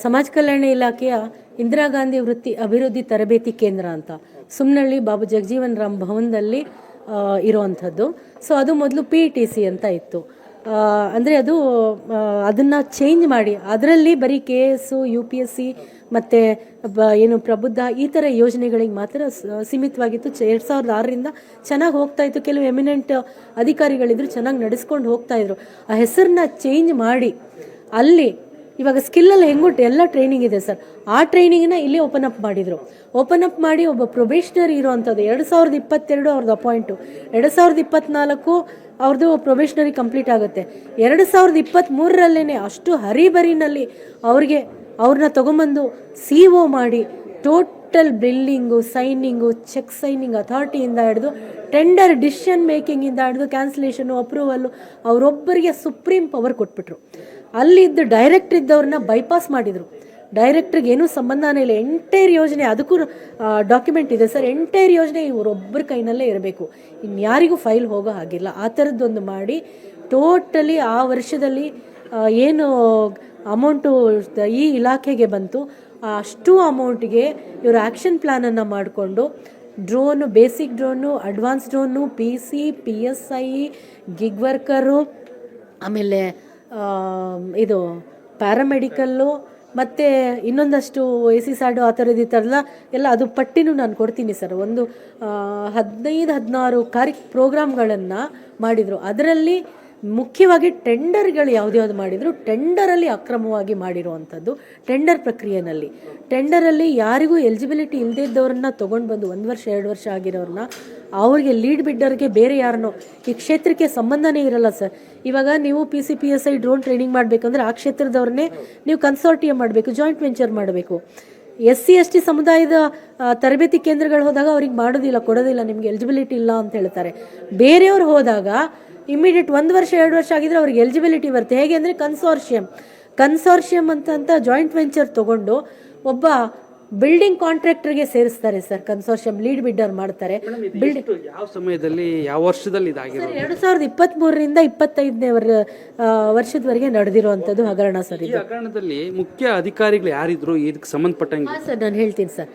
ಸಮಾಜ ಕಲ್ಯಾಣ ಇಲಾಖೆಯ ಇಂದಿರಾ ಗಾಂಧಿ ವೃತ್ತಿ ಅಭಿವೃದ್ಧಿ ತರಬೇತಿ ಕೇಂದ್ರ ಅಂತ ಸುಮ್ನಹಳ್ಳಿ ಬಾಬು ಜಗಜೀವನ್ ರಾಮ್ ಭವನದಲ್ಲಿ ಇರುವಂಥದ್ದು. ಸೊ ಅದು ಮೊದಲು PETC ಅಂತ ಇತ್ತು. ಅಂದರೆ ಅದು ಅದನ್ನು ಚೇಂಜ್ ಮಾಡಿ ಅದರಲ್ಲಿ ಬರೀ KS, UPSC ಮತ್ತು ಏನು ಪ್ರಬುದ್ಧ ಈ ಥರ ಯೋಜನೆಗಳಿಗೆ ಮಾತ್ರ ಸೀಮಿತವಾಗಿತ್ತು. 2006ರಿಂದ ಚೆನ್ನಾಗಿ ಹೋಗ್ತಾ ಇತ್ತು. ಕೆಲವು ಎಮಿನೆಂಟ್ ಅಧಿಕಾರಿಗಳಿದ್ರು, ಚೆನ್ನಾಗಿ ನಡೆಸ್ಕೊಂಡು ಹೋಗ್ತಾ ಇದ್ರು. ಆ ಹೆಸರನ್ನ ಚೇಂಜ್ ಮಾಡಿ ಅಲ್ಲಿ ಇವಾಗ ಸ್ಕಿಲ್ಲಲ್ಲಿ ಹೆಂಗುಟ್ಟು ಎಲ್ಲ ಟ್ರೈನಿಂಗ್ ಇದೆ ಸರ್. ಆ ಟ್ರೈನಿಂಗ್ನ ಇಲ್ಲಿ ಓಪನ್ ಅಪ್ ಮಾಡಿದರು. ಓಪನ್ ಅಪ್ ಮಾಡಿ ಒಬ್ಬ ಪ್ರೊಬೇಷನರಿ ಇರೋವಂಥದ್ದು 2022 ಅವ್ರದ್ದು ಅಪಾಯಿಂಟು, 2024 ಅವ್ರದ್ದು ಪ್ರೊಬೇಷನರಿ ಕಂಪ್ಲೀಟ್ ಆಗುತ್ತೆ. 2023ರಲ್ಲೇ ಅಷ್ಟು ಹರಿಬರಿನಲ್ಲಿ ಅವ್ರನ್ನ ತೊಗೊಂಬಂದು CO ಮಾಡಿ ಟೋಟಲ್ ಬಿಲ್ಲಿಂಗು, ಸೈನಿಂಗು, ಚೆಕ್ ಸೈನಿಂಗ್ ಅಥಾರಿಟಿಯಿಂದ ಹಿಡಿದು ಟೆಂಡರ್ ಡಿಸಿಷನ್ ಮೇಕಿಂಗಿಂದ ಹಿಡಿದು ಕ್ಯಾನ್ಸಲೇಷನು, ಅಪ್ರೂವಲ್ಲು ಅವರೊಬ್ಬರಿಗೆ ಸುಪ್ರೀಂ ಪವರ್ ಕೊಟ್ಬಿಟ್ರು. ಅಲ್ಲಿದ್ದು ಡೈರೆಕ್ಟರ್ ಇದ್ದವ್ರನ್ನ ಬೈಪಾಸ್ ಮಾಡಿದರು. ಡೈರೆಕ್ಟ್ರಿಗೆ ಏನೂ ಸಂಬಂಧನೇ ಇಲ್ಲ. ಎಂಟೈರ್ ಯೋಜನೆ, ಅದಕ್ಕೂ ಡಾಕ್ಯುಮೆಂಟ್ ಇದೆ ಸರ್. ಎಂಟೈರ್ ಯೋಜನೆ ಇವರೊಬ್ಬರ ಕೈನಲ್ಲೇ ಇರಬೇಕು, ಇನ್ಯಾರಿಗೂ ಫೈಲ್ ಹೋಗೋ ಹಾಗಿಲ್ಲ. ಆ ಥರದ್ದೊಂದು ಮಾಡಿ ಟೋಟಲಿ ಆ ವರ್ಷದಲ್ಲಿ ಏನು ಅಮೌಂಟು ಈ ಇಲಾಖೆಗೆ ಬಂತು ಅಷ್ಟು ಅಮೌಂಟಿಗೆ ಇವರು ಆ್ಯಕ್ಷನ್ ಪ್ಲ್ಯಾನನ್ನು ಮಾಡಿಕೊಂಡು drone, basic drone, advance drone, PC, PSI, gig worker, ಆಮೇಲೆ ಇದು ಪ್ಯಾರಾಮೆಡಿಕಲ್ಲು ಮತ್ತು ಇನ್ನೊಂದಷ್ಟು AC-SAD ಆ ಥರದ್ದು ಈ ಥರಲ್ಲ ಎಲ್ಲ ಅದು ಪಟ್ಟಿನೂ ನಾನು ಕೊಡ್ತೀನಿ ಸರ್. ಒಂದು 15-16 ಪ್ರೋಗ್ರಾಮ್ಗಳನ್ನು ಮಾಡಿದರು. ಅದರಲ್ಲಿ ಮುಖ್ಯವಾಗಿ ಟೆಂಡರ್ಗಳು ಯಾವ್ದು ಮಾಡಿದರು, ಟೆಂಡರಲ್ಲಿ ಅಕ್ರಮವಾಗಿ ಮಾಡಿರುವಂಥದ್ದು. ಟೆಂಡರ್ ಪ್ರಕ್ರಿಯೆಯಲ್ಲಿ ಟೆಂಡರಲ್ಲಿ ಯಾರಿಗೂ ಎಲಿಜಿಬಿಲಿಟಿ ಇಲ್ಲದೇ ಇದ್ದವ್ರನ್ನ ತೊಗೊಂಡು ಬಂದು 1 ವರ್ಷ 2 ವರ್ಷ ಆಗಿರೋರನ್ನ ಅವ್ರಿಗೆ ಲೀಡ್ ಬಿಡ್ಡರ್ಗೆ ಬೇರೆ ಯಾರನ್ನೋ ಈ ಕ್ಷೇತ್ರಕ್ಕೆ ಸಂಬಂಧನೇ ಇರಲ್ಲ ಸರ್. ಇವಾಗ ನೀವು PC, PSI ಡ್ರೋನ್ ಟ್ರೈನಿಂಗ್ ಮಾಡಬೇಕಂದ್ರೆ ಆ ಕ್ಷೇತ್ರದವ್ರನ್ನೇ ನೀವು ಕನ್ಸಾರ್ಟಿಯಂ ಮಾಡಬೇಕು, ಜಾಯಿಂಟ್ ವೆಂಚರ್ ಮಾಡಬೇಕು. SC ST ಸಮುದಾಯದ ತರಬೇತಿ ಕೇಂದ್ರಗಳು ಹೋದಾಗ ಅವ್ರಿಗೆ ಮಾಡೋದಿಲ್ಲ, ಕೊಡೋದಿಲ್ಲ, ನಿಮ್ಗೆ ಎಲಿಜಿಬಿಲಿಟಿ ಇಲ್ಲ ಅಂತ ಹೇಳ್ತಾರೆ. ಬೇರೆಯವ್ರು ಹೋದಾಗ ಇಮಿಡಿಯೇಟ್ 1 ವರ್ಷ 2 ವರ್ಷ ಆಗಿದ್ರೆ ಅವ್ರಿಗೆ ಎಲಿಜಿಬಿಲಿಟಿ ಬರುತ್ತೆ. ಹೇಗೆ ಅಂದರೆ ಕನ್ಸಾರ್ಷಿಯಂ ಅಂತ ಜಾಯಿಂಟ್ ವೆಂಚರ್ ತೊಗೊಂಡು ಒಬ್ಬ ಬಿಲ್ಡಿಂಗ್ ಕಾಂಟ್ರಾಕ್ಟರ್ಗೆ ಸೇರಿಸ್ತಾರೆ ಸರ್. ಕನ್ಸಾರ್ಷಿಯಂ ಲೀಡ್ ಬಿಡ್ಡರ್ ಮಾಡ್ತಾರೆ. ಬಿಲ್ಡಿಂಗ್ ಯಾವ ಸಮಯದಲ್ಲಿ, ಯಾವ ವರ್ಷದಲ್ಲಿ ಇದಾಗಿರೋದು? 2023ರಿಂದ 25ನೇ ವರ್ಷದವರೆಗೆ ನಡೆದಿರುವಂಥದ್ದು ಹಗರಣ ಸರ್. ಈ ಹಗರಣದಲ್ಲಿ ಮುಖ್ಯ ಅಧಿಕಾರಿಗಳು ಯಾರಿದ್ರು ಇದಕ್ಕೆ ಸಂಬಂಧಪಟ್ಟಂಗೆ? ಸರ್ ನಾನು ಹೇಳ್ತೀನಿ ಸರ್.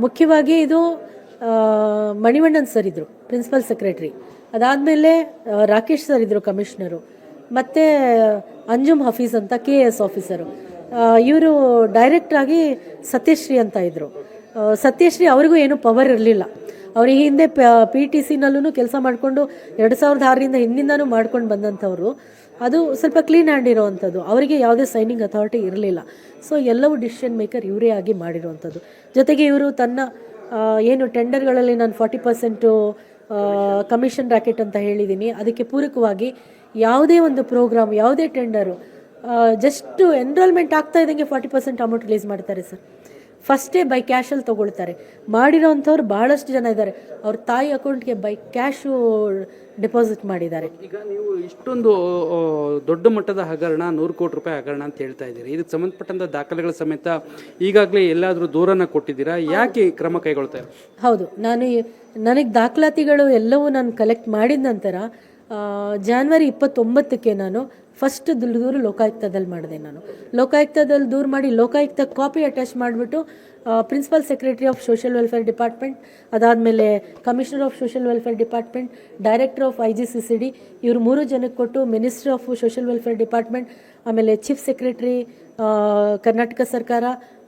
ಮುಖ್ಯವಾಗಿ ಇದು ಮಣಿವಣ್ಣನ್ ಸರ್ ಇದ್ರು, ಪ್ರಿನ್ಸಿಪಲ್ ಸೆಕ್ರೆಟರಿ. ಅದಾದಮೇಲೆ ರಾಕೇಶ್ ಸರ್ ಇದ್ರು, ಕಮಿಷನರು. ಮತ್ತು ಅಂಜುಮ್ ಹಫೀಸ್ ಅಂತ KS ಆಫೀಸರು. ಇವರು ಡೈರೆಕ್ಟ್ರಾಗಿ ಸತ್ಯಶ್ರೀ ಅಂತ ಇದ್ದರು. ಸತ್ಯಶ್ರೀ ಅವ್ರಿಗೂ ಏನೂ ಪವರ್ ಇರಲಿಲ್ಲ. ಅವ್ರಿಗೆ ಹಿಂದೆ PTCನಲ್ಲೂ ಕೆಲಸ ಮಾಡಿಕೊಂಡು 2006ರಿಂದ ಹಿಂದಿಂದನೂ ಮಾಡ್ಕೊಂಡು ಬಂದಂಥವ್ರು. ಅದು ಸ್ವಲ್ಪ ಕ್ಲೀನ್ ಹ್ಯಾಂಡ್ ಇರೋವಂಥದ್ದು. ಅವರಿಗೆ ಯಾವುದೇ ಸೈನಿಂಗ್ ಅಥಾರಿಟಿ ಇರಲಿಲ್ಲ. ಸೊ ಎಲ್ಲವೂ ಡಿಸಿಷನ್ ಮೇಕರ್ ಇವರೇ ಆಗಿ ಮಾಡಿರುವಂಥದ್ದು. ಜೊತೆಗೆ ಇವರು ತನ್ನ ಏನು ಟೆಂಡರ್ಗಳಲ್ಲಿ ನಾನು 40% ಕಮಿಷನ್ ರ್ಯಾಕೆಟ್ ಅಂತ ಹೇಳಿದ್ದೀನಿ, ಅದಕ್ಕೆ ಪೂರಕವಾಗಿ ಯಾವುದೇ ಒಂದು ಪ್ರೋಗ್ರಾಮ್, ಯಾವುದೇ ಟೆಂಡರು ಜಸ್ಟು ಎನ್ರೋಲ್ಮೆಂಟ್ ಆಗ್ತಾ ಇದ್ದಂಗೆ 40% ಅಮೌಂಟ್ ರಿಲೀಸ್ ಮಾಡ್ತಾರೆ ಸರ್. ಫಸ್ಟೇ ಬೈ ಕ್ಯಾಶಲ್ಲಿ ತೊಗೊಳ್ತಾರೆ. ಮಾಡಿರೋವಂಥವ್ರು ಭಾಳಷ್ಟು ಜನ ಇದ್ದಾರೆ. ಅವ್ರ ತಾಯಿ ಅಕೌಂಟ್ಗೆ ಬೈ ಕ್ಯಾಶು ಡೆಪಾಸಿಟ್ ಮಾಡಿದ್ದಾರೆ. ಈಗ ನೀವು ಇಷ್ಟೊಂದು ದೊಡ್ಡ ಮಟ್ಟದ ಹಗರಣ, 100 ಕೋಟಿ ರೂಪಾಯಿ ಹಗರಣ ಅಂತ ಹೇಳ್ತಾ ಇದ್ದೀರಿ. ಇದಕ್ಕೆ ಸಂಬಂಧಪಟ್ಟಂಥ ದಾಖಲೆಗಳ ಸಮೇತ ಈಗಾಗಲೇ ಎಲ್ಲಾದರೂ ದೂರನ್ನು ಕೊಟ್ಟಿದ್ದೀರಾ? ಯಾಕೆ ಕ್ರಮ ಕೈಗೊಳ್ತಾ ಇದ್ದಾರೆ? ಹೌದು, ನನಗೆ ದಾಖಲಾತಿಗಳು ಎಲ್ಲವೂ ನಾನು ಕಲೆಕ್ಟ್ ಮಾಡಿದ ನಂತರ ಜಾನ್ವರಿ 29ಕ್ಕೆ ನಾನು ಫಸ್ಟ್ ದೂರು ಲೋಕಾಯುಕ್ತದಲ್ಲಿ ಮಾಡಿದೆ. ನಾನು ಲೋಕಾಯುಕ್ತದಲ್ಲಿ ದೂರು ಮಾಡಿ ಲೋಕಾಯುಕ್ತ ಕಾಪಿ ಅಟ್ಯಾಚ್ ಮಾಡಿಬಿಟ್ಟು principal secretary of social welfare department, ಅದಾದಮೇಲೆ commissioner of social welfare department, director of IGCCD ಇವರು 3 ಜನಕ್ಕೆ ಕೊಟ್ಟು, ministry of social welfare department, ಆಮೇಲೆ ಚೀಫ್ ಸೆಕ್ರೆಟರಿ ಕರ್ನಾಟಕ ಸರ್ಕಾರ,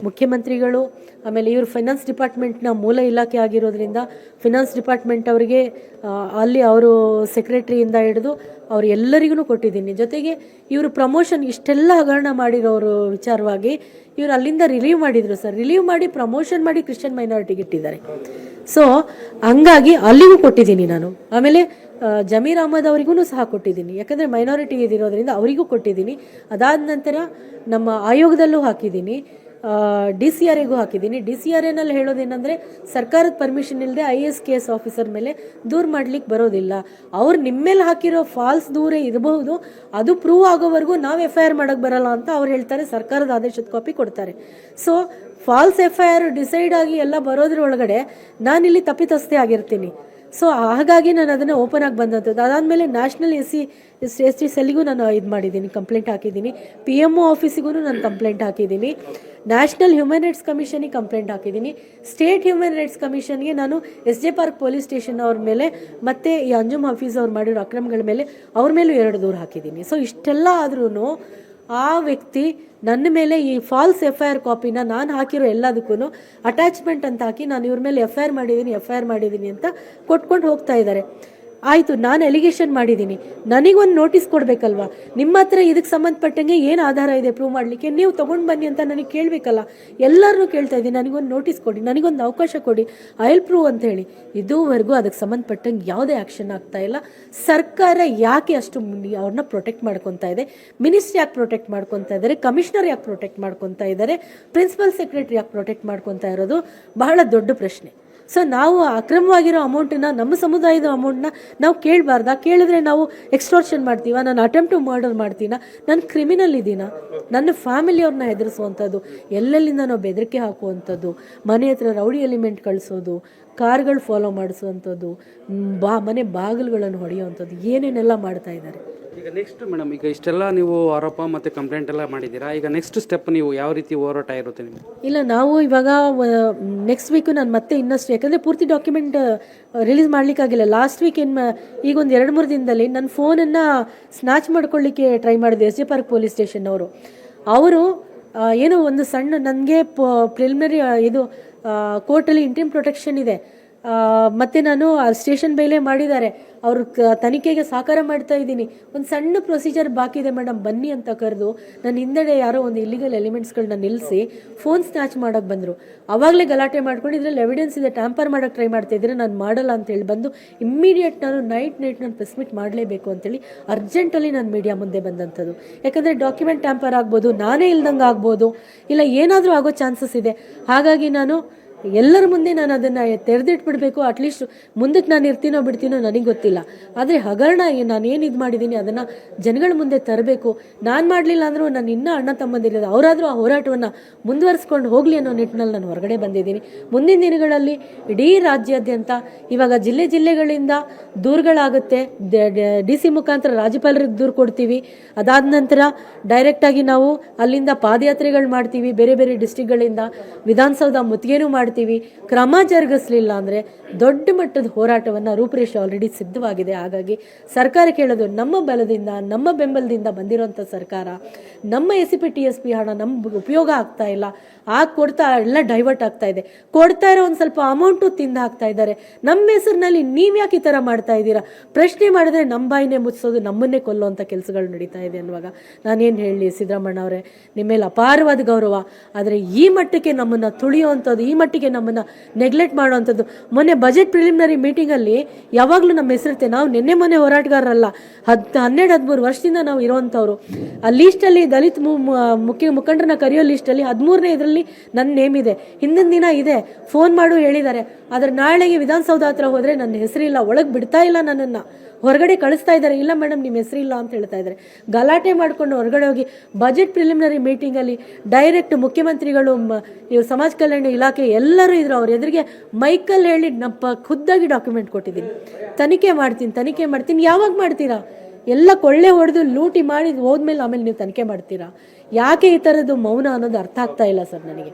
ಮುಖ್ಯಮಂತ್ರಿಗಳು, ಆಮೇಲೆ ಇವರು ಫೈನಾನ್ಸ್ ಡಿಪಾರ್ಟ್ಮೆಂಟ್ನ ಮೂಲ ಇಲಾಖೆ ಆಗಿರೋದ್ರಿಂದ ಫಿನಾನ್ಸ್ ಡಿಪಾರ್ಟ್ಮೆಂಟ್ ಅವರಿಗೆ ಅಲ್ಲಿ ಅವರು ಸೆಕ್ರೆಟರಿಯಿಂದ ಹಿಡಿದು ಅವ್ರು ಎಲ್ಲರಿಗೂ ಕೊಟ್ಟಿದ್ದೀನಿ. ಜೊತೆಗೆ ಇವರು ಪ್ರಮೋಷನ್ ಇಷ್ಟೆಲ್ಲ ಹಗರಣ ಮಾಡಿರೋರು ವಿಚಾರವಾಗಿ ಇವರು ಅಲ್ಲಿಂದ ರಿಲೀವ್ ಮಾಡಿದರು ಸರ್. ರಿಲೀವ್ ಮಾಡಿ ಪ್ರಮೋಷನ್ ಮಾಡಿ ಕ್ರಿಶ್ಚಿಯನ್ ಮೈನಾರಿಟಿಗೆ ಇಟ್ಟಿದ್ದಾರೆ. ಸೊ ಹಂಗಾಗಿ ಅಲ್ಲಿಗೂ ಕೊಟ್ಟಿದ್ದೀನಿ ನಾನು. ಆಮೇಲೆ ಜಮೀರ್ ಅಹಮದ್ ಅವರಿಗೂ ಸಹ ಕೊಟ್ಟಿದ್ದೀನಿ, ಯಾಕಂದರೆ ಮೈನಾರಿಟಿ ಇದಿರೋದ್ರಿಂದ ಅವರಿಗೂ ಕೊಟ್ಟಿದ್ದೀನಿ. ಅದಾದ ನಂತರ ನಮ್ಮ ಆಯೋಗದಲ್ಲೂ ಹಾಕಿದ್ದೀನಿ, DCRAಗೂ ಹಾಕಿದ್ದೀನಿ. DCRAನಲ್ಲಿ ಹೇಳೋದೇನೆಂದರೆ ಸರ್ಕಾರದ ಪರ್ಮಿಷನ್ ಇಲ್ಲದೆ IAS KS ಆಫೀಸರ್ ಮೇಲೆ ದೂರು ಮಾಡಲಿಕ್ಕೆ ಬರೋದಿಲ್ಲ. ಅವ್ರು ನಿಮ್ಮ ಮೇಲೆ ಹಾಕಿರೋ ಫಾಲ್ಸ್ ದೂರೇ ಇರಬಹುದು, ಅದು ಪ್ರೂವ್ ಆಗೋವರೆಗೂ ನಾವು FIR ಮಾಡೋಕ್ಕೆ ಬರಲ್ಲ ಅಂತ ಅವ್ರು ಹೇಳ್ತಾರೆ. ಸರ್ಕಾರದ ಆದೇಶದ ಕಾಪಿ ಕೊಡ್ತಾರೆ. ಸೊ ಫಾಲ್ಸ್ FIR ಡಿಸೈಡ್ ಆಗಿ ಎಲ್ಲ ಬರೋದ್ರ ಒಳಗಡೆ ನಾನಿಲ್ಲಿ ತಪ್ಪಿತಸ್ಥೆ ಆಗಿರ್ತೀನಿ. ಸೊ ಹಾಗಾಗಿ ನಾನು ಅದನ್ನು ಓಪನ್ ಆಗಿ ಬಂದಂಥದ್ದು. ಅದಾದಮೇಲೆ ನ್ಯಾಷನಲ್ ಎಸ್ ಟಿ ಸೆಲ್ಗೂ ನಾನು ಇದು ಮಾಡಿದ್ದೀನಿ, ಕಂಪ್ಲೇಂಟ್ ಹಾಕಿದ್ದೀನಿ. PMO ಆಫೀಸಿಗೂ ನಾನು ಕಂಪ್ಲೇಂಟ್ ಹಾಕಿದ್ದೀನಿ. ನ್ಯಾಷನಲ್ ಹ್ಯೂಮನ್ ರೈಟ್ಸ್ ಕಮಿಷನಿಗೆ ಕಂಪ್ಲೇಂಟ್ ಹಾಕಿದ್ದೀನಿ. ಸ್ಟೇಟ್ ಹ್ಯೂಮನ್ ರೈಟ್ಸ್ ಕಮಿಷನ್ಗೆ ನಾನು SJ ಪಾರ್ಕ್ ಪೊಲೀಸ್ ಸ್ಟೇಷನ್ ಅವ್ರ ಮೇಲೆ ಮತ್ತು ಈ ಅಂಜುಮ್ ಹಫೀಜ್ ಅವ್ರು ಮಾಡಿರೋ ಅಕ್ರಮಗಳ ಮೇಲೆ ಅವ್ರ ಮೇಲೂ 2 ದೂರು ಹಾಕಿದ್ದೀನಿ. ಸೊ ಇಷ್ಟೆಲ್ಲ ಆದ್ರೂ ಆ ವ್ಯಕ್ತಿ ನನ್ನ ಮೇಲೆ ಈ ಫಾಲ್ಸ್ FIR ಕಾಪಿನ ನಾನು ಹಾಕಿರೋ ಎಲ್ಲದಕ್ಕೂ ಅಟ್ಯಾಚ್ಮೆಂಟ್ ಅಂತ ಹಾಕಿ ನಾನು ಇವ್ರ ಮೇಲೆ FIR ಮಾಡಿದ್ದೀನಿ ಅಂತ ಕೊಟ್ಕೊಂಡು ಹೋಗ್ತಾ ಇದ್ದಾರೆ. ಆಯಿತು, ನಾನು ಎಲಿಗೇಷನ್ ಮಾಡಿದ್ದೀನಿ, ನನಗೊಂದು ನೋಟಿಸ್ ಕೊಡಬೇಕಲ್ವಾ? ನಿಮ್ಮ ಹತ್ರ ಇದಕ್ಕೆ ಸಂಬಂಧಪಟ್ಟಂಗೆ ಏನು ಆಧಾರ ಇದೆ ಪ್ರೂವ್ ಮಾಡಲಿಕ್ಕೆ? ನೀವು ತೊಗೊಂಡು ಬನ್ನಿ ಅಂತ ನನಗೆ ಕೇಳಬೇಕಲ್ಲ. ಎಲ್ಲರನ್ನೂ ಕೇಳ್ತಾ ಇದ್ದೀನಿ, ನನಗೊಂದು ನೋಟಿಸ್ ಕೊಡಿ, ನನಗೊಂದು ಅವಕಾಶ ಕೊಡಿ, ಐ ವಿಲ್ ಪ್ರೂವ್ ಅಂತ ಹೇಳಿ. ಇದುವರೆಗೂ ಅದಕ್ಕೆ ಸಂಬಂಧಪಟ್ಟಂಗೆ ಯಾವುದೇ ಆ್ಯಕ್ಷನ್ ಆಗ್ತಾ ಇಲ್ಲ. ಸರ್ಕಾರ ಯಾಕೆ ಅಷ್ಟು ಅವ್ರನ್ನ ಪ್ರೊಟೆಕ್ಟ್ ಮಾಡ್ಕೊತಾ ಇದೆ? ಮಿನಿಸ್ಟ್ರಿ ಯಾಕೆ ಪ್ರೊಟೆಕ್ಟ್ ಮಾಡ್ಕೊತಾ ಇದ್ದಾರೆ? ಕಮಿಷನರ್ ಯಾಕೆ ಪ್ರೊಟೆಕ್ಟ್ ಮಾಡ್ಕೊತಾ ಇದ್ದಾರೆ? ಪ್ರಿನ್ಸಿಪಲ್ ಸೆಕ್ರೆಟರಿ ಯಾಕೆ ಪ್ರೊಟೆಕ್ಟ್ ಮಾಡ್ಕೊತಾ ಇರೋದು ಬಹಳ ದೊಡ್ಡ ಪ್ರಶ್ನೆ. ಸೊ ನಾವು ಅಕ್ರಮವಾಗಿರೋ ಅಮೌಂಟನ್ನ, ನಮ್ಮ ಸಮುದಾಯದ ಅಮೌಂಟ್ನ ನಾವು ಕೇಳಬಾರ್ದಾ? ಕೇಳಿದ್ರೆ ನಾವು ಎಕ್ಸ್ಟೋರ್ಷನ್ ಮಾಡ್ತೀವ? ನಾನು ಅಟೆಂಪ್ಟ್ ಟು ಮರ್ಡರ್ ಮಾಡ್ತೀನ? ನಾನು ಕ್ರಿಮಿನಲ್ ಇದ್ದೀನ? ನನ್ನ ಫ್ಯಾಮಿಲಿಯವ್ರನ್ನ ಹೆದರಿಸುವಂಥದ್ದು, ಎಲ್ಲೆಲ್ಲಿಂದ ನಾವು ಬೆದರಿಕೆ ಹಾಕುವಂಥದ್ದು, ಮನೆ ಹತ್ರ ರೌಡಿ ಎಲಿಮೆಂಟ್ ಕಳಿಸೋದು, ಕಾರ್ಗಳು ಫಾಲೋ ಮಾಡಿಸುವಂಥದ್ದು, ಮನೆ ಬಾಗಿಲುಗಳನ್ನು ಹೊಡೆಯುವಂಥದ್ದು, ಏನೇನೆಲ್ಲ ಮಾಡ್ತಾ ಇದ್ದಾರೆ. ಈಗ ನೆಕ್ಸ್ಟ್ ಮೇಡಮ್, ಈಗ ಇಷ್ಟೆಲ್ಲ ನೀವು ಆರೋಪ ಮತ್ತು ಕಂಪ್ಲೇಂಟ್ ಎಲ್ಲ ಮಾಡಿದ್ದೀರಾ, ಈಗ ನೆಕ್ಸ್ಟ್ ಸ್ಟೆಪ್ ನೀವು ಯಾವ ರೀತಿ ಹೋರಾಟ ಇರುತ್ತೆ ನಿಮಗೆ? ಇಲ್ಲ, ನಾವು ಇವಾಗ ನೆಕ್ಸ್ಟ್ ವೀಕು ನಾನು ಮತ್ತೆ ಇನ್ನಷ್ಟು, ಯಾಕಂದರೆ ಪೂರ್ತಿ ಡಾಕ್ಯುಮೆಂಟ್ ರಿಲೀಸ್ ಮಾಡಲಿಕ್ಕಾಗಿಲ್ಲ. ಲಾಸ್ಟ್ ವೀಕ್ ಈಗ ಒಂದು 2-3 ದಿನದಲ್ಲಿ ನನ್ನ ಫೋನನ್ನು ಸ್ನ್ಯಾಚ್ ಮಾಡ್ಕೊಳ್ಳಿಕ್ಕೆ ಟ್ರೈ ಮಾಡಿದೆ SJ ಪಾರ್ಕ್ ಪೊಲೀಸ್ ಸ್ಟೇಷನ್ ಅವರು ಏನೋ ಒಂದು ಸಣ್ಣ, ನನಗೆ ಪ್ರಿಲಿಮಿನರಿ ಇದು ಕೋರ್ಟಲ್ಲಿ ಇಂಟ್ರಿಮ್ ಪ್ರೊಟೆಕ್ಷನ್ ಇದೆ, ಮತ್ತು ನಾನು ಸ್ಟೇಷನ್ ಬೇಲೆ ಮಾಡಿದ್ದಾರೆ, ಅವರು ತನಿಖೆಗೆ ಸಹಕಾರ ಮಾಡ್ತಾ ಇದ್ದೀನಿ, ಒಂದು ಸಣ್ಣ ಪ್ರೊಸೀಜರ್ ಬಾಕಿ ಇದೆ ಮೇಡಮ್ ಬನ್ನಿ ಅಂತ ಕರೆದು ನನ್ನ ಹಿಂದೆಡೆ ಯಾರೋ ಒಂದು ಇಲ್ಲಿಗಲ್ ಎಲಿಮೆಂಟ್ಸ್ಗಳನ್ನ ನಿಲ್ಲಿಸಿ ಫೋನ್ ಸ್ನ್ಯಾಚ್ ಮಾಡೋಕ್ಕೆ ಬಂದರು. ಆವಾಗಲೇ ಗಲಾಟೆ ಮಾಡ್ಕೊಂಡು ಇದರಲ್ಲಿ ಎವಿಡೆನ್ಸ್ ಇದೆ, ಟ್ಯಾಂಪರ್ ಮಾಡೋಕ್ಕೆ ಟ್ರೈ ಮಾಡ್ತಾ ಇದ್ರೆ ನಾನು ಮಾಡಲ್ಲ ಅಂತೇಳಿ ಬಂದು ಇಮ್ಮಿಡಿಯೇಟ್ ನಾನು ನೈಟ್ ನಾನು ಪ್ರೆಸ್ ಮೀಟ್ ಮಾಡಲೇಬೇಕು ಅಂತೇಳಿ ಅರ್ಜೆಂಟಲ್ಲಿ ನಾನು ಮೀಡಿಯಾ ಮುಂದೆ ಬಂದಂಥದ್ದು. ಯಾಕಂದರೆ ಡಾಕ್ಯುಮೆಂಟ್ ಟ್ಯಾಂಪರ್ ಆಗ್ಬೋದು, ನಾನೇ ಇಲ್ದಂಗೆ ಆಗ್ಬೋದು, ಇಲ್ಲ ಏನಾದರೂ ಆಗೋ ಚಾನ್ಸಸ್ ಇದೆ. ಹಾಗಾಗಿ ನಾನು ಎಲ್ಲರ ಮುಂದೆ ನಾನು ಅದನ್ನು ತೆರೆದಿಟ್ಬಿಡ್ಬೇಕು. ಅಟ್ಲೀಸ್ಟ್ ಮುಂದಕ್ಕೆ ನಾನು ಇರ್ತೀನೋ ಬಿಡ್ತೀನೋ ನನಗೆ ಗೊತ್ತಿಲ್ಲ, ಆದರೆ ಹಗರಣ ನಾನು ಏನು ಇದು ಮಾಡಿದ್ದೀನಿ ಅದನ್ನು ಜನಗಳ ಮುಂದೆ ತರಬೇಕು. ನಾನು ಮಾಡಲಿಲ್ಲ ಅಂದರೂ ನಾನು ಇನ್ನೂ ಅಣ್ಣ ತಮ್ಮಂದಿರಿದೆ, ಅವರಾದರೂ ಆ ಹೋರಾಟವನ್ನು ಮುಂದುವರಿಸ್ಕೊಂಡು ಹೋಗಲಿ ಅನ್ನೋ ನಿಟ್ಟಿನಲ್ಲಿ ನಾನು ಹೊರಗಡೆ ಬಂದಿದ್ದೀನಿ. ಮುಂದಿನ ದಿನಗಳಲ್ಲಿ ಇಡೀ ರಾಜ್ಯಾದ್ಯಂತ ಇವಾಗ ಜಿಲ್ಲೆಗಳಿಂದ ದೂರುಗಳಾಗುತ್ತೆ, DC ಮುಖಾಂತರ ರಾಜ್ಯಪಾಲರಿಗೆ ದೂರು ಕೊಡ್ತೀವಿ. ಅದಾದ ನಂತರ ಡೈರೆಕ್ಟಾಗಿ ನಾವು ಅಲ್ಲಿಂದ ಪಾದಯಾತ್ರೆಗಳು ಮಾಡ್ತೀವಿ, ಬೇರೆ ಬೇರೆ ಡಿಸ್ಟ್ರಿಕ್ಗಳಿಂದ ವಿಧಾನಸೌಧ ಮುತ್ತಿಗೆನೂ ಮಾಡ್ತೀವಿ. ಕ್ರಮ ಜರುಗಿಸಲಿಲ್ಲ ಅಂದರೆ ದೊಡ್ಡ ಮಟ್ಟದ ಹೋರಾಟವನ್ನು ರೂಪುರೇಷೆ ಆಲ್ರೆಡಿ ಸಿದ್ಧವಾಗಿದೆ. ಹಾಗಾಗಿ ಸರ್ಕಾರ ಕೇಳೋದು, ನಮ್ಮ ಬಲದಿಂದ ನಮ್ಮ ಬೆಂಬಲದಿಂದ ಬಂದಿರೋಂಥ ಸರ್ಕಾರ, ನಮ್ಮ SCP TSP ಹಣ ನಮ್ಗೆ ಉಪಯೋಗ ಆಗ್ತಾ ಇಲ್ಲ, ಕೊಡ್ತಾ ಎಲ್ಲ ಡೈವರ್ಟ್ ಆಗ್ತಾ ಇದೆ, ಕೊಡ್ತಾ ಇರೋ ಒಂದು ಸ್ವಲ್ಪ ಅಮೌಂಟು ತಿಂದು ಹಾಕ್ತಾ ಇದ್ದಾರೆ. ನಮ್ಮ ಹೆಸರಿನಲ್ಲಿ ನೀವು ಯಾಕೆ ಈ ಥರ ಮಾಡ್ತಾ ಇದ್ದೀರಾ? ಪ್ರಶ್ನೆ ಮಾಡಿದ್ರೆ ನಮ್ಮ ಬಾಯಿನೇ ಮುಚ್ಚಿಸೋದು, ನಮ್ಮನ್ನೇ ಕೊಲ್ಲುವಂಥ ಕೆಲಸಗಳು ನಡೀತಾ ಇದೆ ಅನ್ನುವಾಗ ನಾನೇನು ಹೇಳಲಿ ಸಿದ್ದರಾಮಣ್ಣ ಅವರೇ, ನಿಮ್ಮ ಮೇಲೆ ಅಪಾರವಾದ ಗೌರವ, ಆದರೆ ಈ ಮಟ್ಟಕ್ಕೆ ನಮ್ಮನ್ನು ತುಳಿಯುವಂಥದ್ದು, ಈ ಮಟ್ಟಿಗೆ ನಮ್ಮನ್ನು ನೆಗ್ಲೆಕ್ಟ್ ಮಾಡುವಂಥದ್ದು. ಮೊನ್ನೆ ಬಜೆಟ್ ಪ್ರಿಲಿಮಿನರಿ ಮೀಟಿಂಗಲ್ಲಿ ಯಾವಾಗಲೂ ನಮ್ಮ ಹೆಸರಿರುತ್ತೆ, ನಾವು ಮೊನ್ನೆ ಹೋರಾಟಗಾರರಲ್ಲ, 12-13 ವರ್ಷದಿಂದ ನಾವು ಇರೋವಂಥವ್ರು. ಆ ಲೀಸ್ಟಲ್ಲಿ ದಲಿತ ಮುಖಂಡರನ್ನ ಕರೆಯೋ ಲೀಸ್ಟಲ್ಲಿ 13ನೇ ಇದರಲ್ಲಿ ನನ್ನ ನೇಮ್ ಇದೆ, ಹಿಂದಿನ ದಿನ ಇದೆ, ಫೋನ್ ಮಾಡು ಹೇಳಿದ್ದಾರೆ. ಆದರೆ ನಾಳೆಗೆ ವಿಧಾನಸೌಧ ಹತ್ರ ಹೋದರೆ ನನ್ನ ಹೆಸರಿಲ್ಲ, ಒಳಗೆ ಬಿಡ್ತಾ ಇಲ್ಲ, ನನ್ನನ್ನು ಹೊರಗಡೆ ಕಳಿಸ್ತಾ ಇದ್ದಾರೆ. ಇಲ್ಲ ಮೇಡಮ್ ನಿಮ್ಮ ಹೆಸರಿಲ್ಲ ಅಂತ ಹೇಳ್ತಾ ಇದ್ದಾರೆ. ಗಲಾಟೆ ಮಾಡಿಕೊಂಡು ಹೊರಗಡೆ ಹೋಗಿ ಬಜೆಟ್ ಪ್ರಿಲಿಮಿನರಿ ಮೀಟಿಂಗಲ್ಲಿ ಡೈರೆಕ್ಟ್ ಮುಖ್ಯಮಂತ್ರಿಗಳು, ಸಮಾಜ ಕಲ್ಯಾಣ ಇಲಾಖೆ ಎಲ್ಲರೂ ಇದ್ರು, ಅವ್ರ ಎದುರಿಗೆ ಮೈಕಲ್ಲಿ ಹೇಳಿ ಖುದ್ದಾಗಿ ಡಾಕ್ಯುಮೆಂಟ್ ಕೊಟ್ಟಿದ್ದೀನಿ, ತನಿಖೆ ಮಾಡ್ತೀನಿ. ಯಾವಾಗ ಮಾಡ್ತೀರಾ? ಎಲ್ಲ ಕೊಳ್ಳೆ ಹೊಡೆದು ಲೂಟಿ ಮಾಡಿ ಹೋದ್ಮೇಲೆ ಆಮೇಲೆ ನೀವು ತನಿಖೆ ಮಾಡ್ತೀರಾ? ಯಾಕೆ ಈ ಥರದ್ದು ಮೌನ ಅನ್ನೋದು ಅರ್ಥ ಆಗ್ತಾ ಇಲ್ಲ ಸರ್ ನನಗೆ.